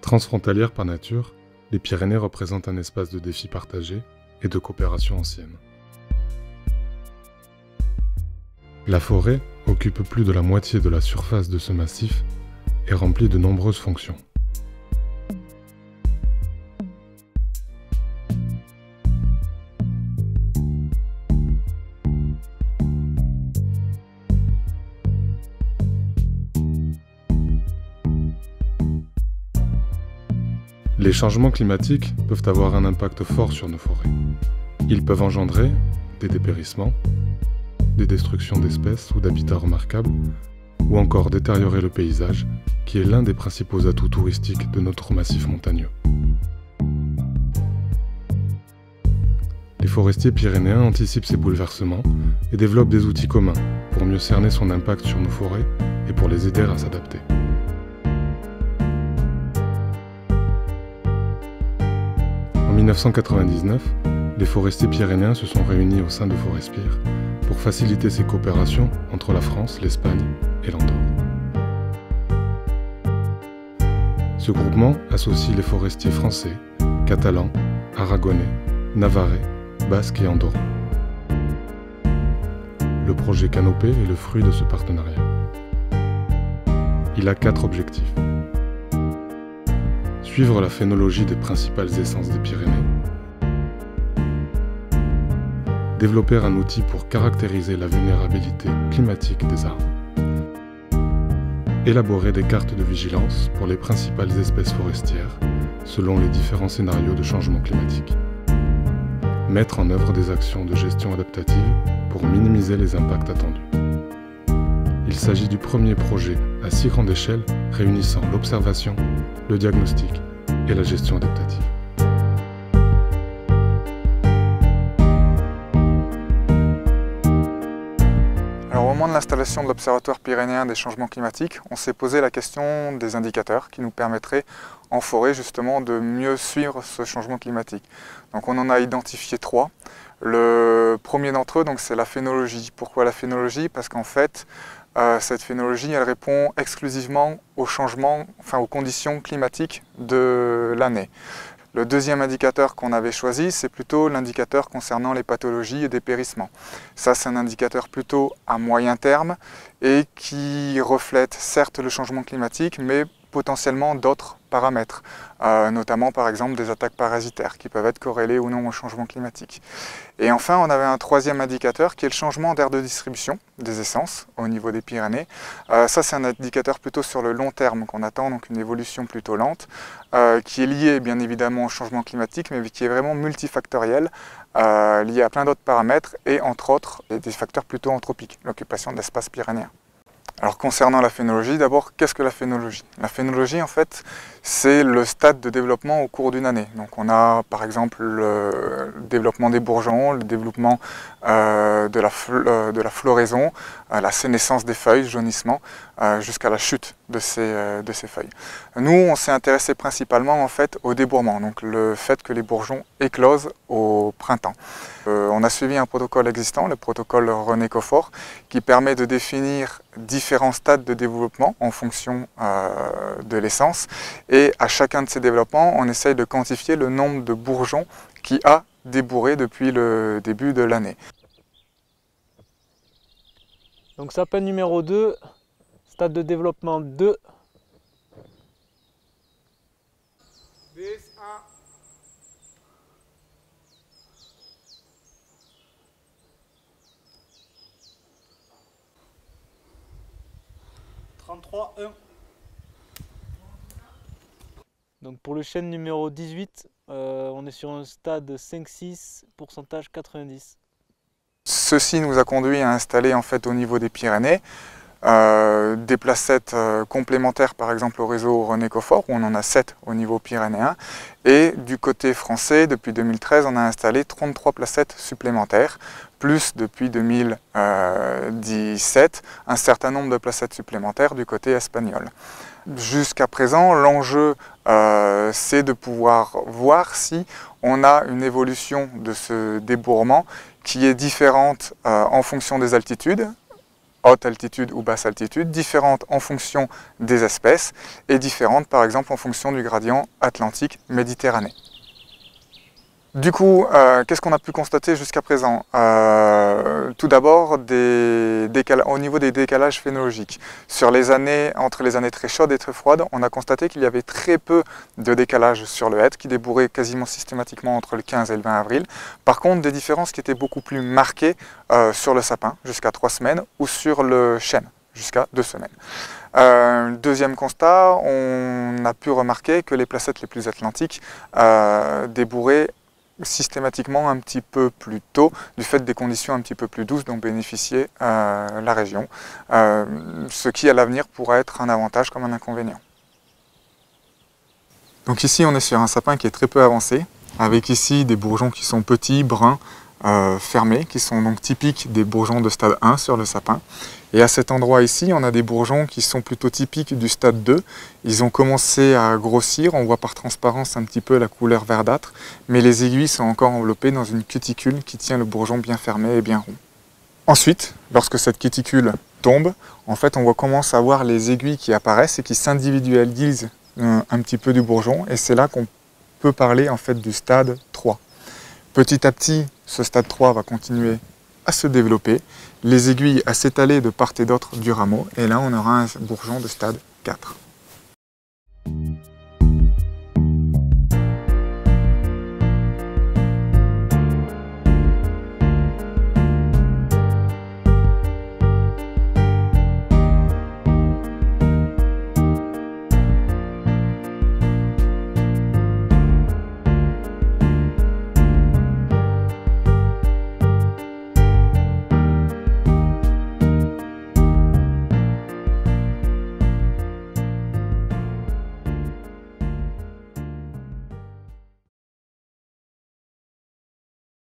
Transfrontalières par nature, les Pyrénées représentent un espace de défis partagés et de coopération ancienne. La forêt occupe plus de la moitié de la surface de ce massif et remplit de nombreuses fonctions. Les changements climatiques peuvent avoir un impact fort sur nos forêts. Ils peuvent engendrer des dépérissements, des destructions d'espèces ou d'habitats remarquables, ou encore détériorer le paysage, qui est l'un des principaux atouts touristiques de notre massif montagneux. Les forestiers pyrénéens anticipent ces bouleversements et développent des outils communs pour mieux cerner son impact sur nos forêts et pour les aider à s'adapter. En 1999, les forestiers pyrénéens se sont réunis au sein de Forespire pour faciliter ces coopérations entre la France, l'Espagne et l'Andorre. Ce groupement associe les forestiers français, catalans, aragonais, navarrais, basques et andorrans. Le projet Canopée est le fruit de ce partenariat. Il a 4 objectifs. Suivre la phénologie des principales essences des Pyrénées, développer un outil pour caractériser la vulnérabilité climatique des arbres, élaborer des cartes de vigilance pour les principales espèces forestières selon les différents scénarios de changement climatique, mettre en œuvre des actions de gestion adaptative pour minimiser les impacts attendus. Il s'agit du premier projet à si grande échelle réunissant l'observation, le diagnostic et la gestion adaptative. Alors, au moment de l'installation de l'Observatoire pyrénéen des changements climatiques, on s'est posé la question des indicateurs qui nous permettraient en forêt justement de mieux suivre ce changement climatique. Donc on en a identifié 3. Le premier d'entre eux, c'est la phénologie. Pourquoi la phénologie? Parce qu'en fait, cette phénologie, elle répond exclusivement aux changements, aux conditions climatiques de l'année. Le deuxième indicateur qu'on avait choisi, c'est plutôt l'indicateur concernant les pathologies et dépérissements. Ça, c'est un indicateur plutôt à moyen terme et qui reflète certes le changement climatique, mais potentiellement d'autres paramètres, notamment par exemple des attaques parasitaires qui peuvent être corrélées ou non au changement climatique. Et enfin, on avait un troisième indicateur qui est le changement d'aire de distribution des essences au niveau des Pyrénées. Ça, c'est un indicateur plutôt sur le long terme qu'on attend, donc une évolution plutôt lente, qui est liée bien évidemment au changement climatique, mais qui est vraiment multifactoriel, lié à plein d'autres paramètres et entre autres des facteurs plutôt anthropiques, l'occupation de l'espace pyrénéen. Alors concernant la phénologie, d'abord, qu'est-ce que la phénologie? La phénologie, en fait, c'est le stade de développement au cours d'une année. Donc on a par exemple le développement des bourgeons, le développement de la floraison, la sénescence des feuilles, jaunissement, jusqu'à la chute de ces feuilles. Nous, on s'est intéressé principalement en fait au débourrement, donc le fait que les bourgeons éclosent au printemps. On a suivi un protocole existant, le protocole René Coffort, qui permet de définir différents stades de développement en fonction de l'essence. Et à chacun de ces développements, on essaye de quantifier le nombre de bourgeons qui a débourré depuis le début de l'année. Donc sapin numéro 2, stade de développement 2. 10, 1. 33, 1. Donc pour le chêne numéro 18, on est sur un stade 5-6, pourcentage 90. Ceci nous a conduit à installer en fait au niveau des Pyrénées des placettes complémentaires par exemple au réseau René Coffort, où on en a 7 au niveau pyrénéen. Et du côté français, depuis 2013, on a installé 33 placettes supplémentaires, plus depuis 2017, un certain nombre de placettes supplémentaires du côté espagnol. Jusqu'à présent, l'enjeu, c'est de pouvoir voir si on a une évolution de ce débourrement qui est différente en fonction des altitudes, haute altitude ou basse altitude, différentes en fonction des espèces et différentes par exemple en fonction du gradient Atlantique-Méditerranée. Du coup, qu'est-ce qu'on a pu constater jusqu'à présent? Tout d'abord, au niveau des décalages phénologiques. Entre les années très chaudes et très froides, on a constaté qu'il y avait très peu de décalage sur le hêtre, qui débourrait quasiment systématiquement entre le 15 et le 20 avril. Par contre, des différences qui étaient beaucoup plus marquées sur le sapin, jusqu'à 3 semaines, ou sur le chêne, jusqu'à 2 semaines. Deuxième constat, on a pu remarquer que les placettes les plus atlantiques débourraient systématiquement un petit peu plus tôt du fait des conditions un petit peu plus douces dont bénéficiait la région, ce qui à l'avenir pourra être un avantage comme un inconvénient. Donc ici on est sur un sapin qui est très peu avancé, avec ici des bourgeons qui sont petits, bruns, fermés, qui sont donc typiques des bourgeons de stade 1 sur le sapin. Et à cet endroit ici, on a des bourgeons qui sont plutôt typiques du stade 2. Ils ont commencé à grossir, on voit par transparence un petit peu la couleur verdâtre, mais les aiguilles sont encore enveloppées dans une cuticule qui tient le bourgeon bien fermé et bien rond. Ensuite, lorsque cette cuticule tombe, en fait on commence à voir les aiguilles qui apparaissent et qui s'individualisent un petit peu du bourgeon, et c'est là qu'on peut parler en fait du stade 3. Petit à petit, ce stade 3 va continuer à se développer, les aiguilles à s'étaler de part et d'autre du rameau, et là on aura un bourgeon de stade 4.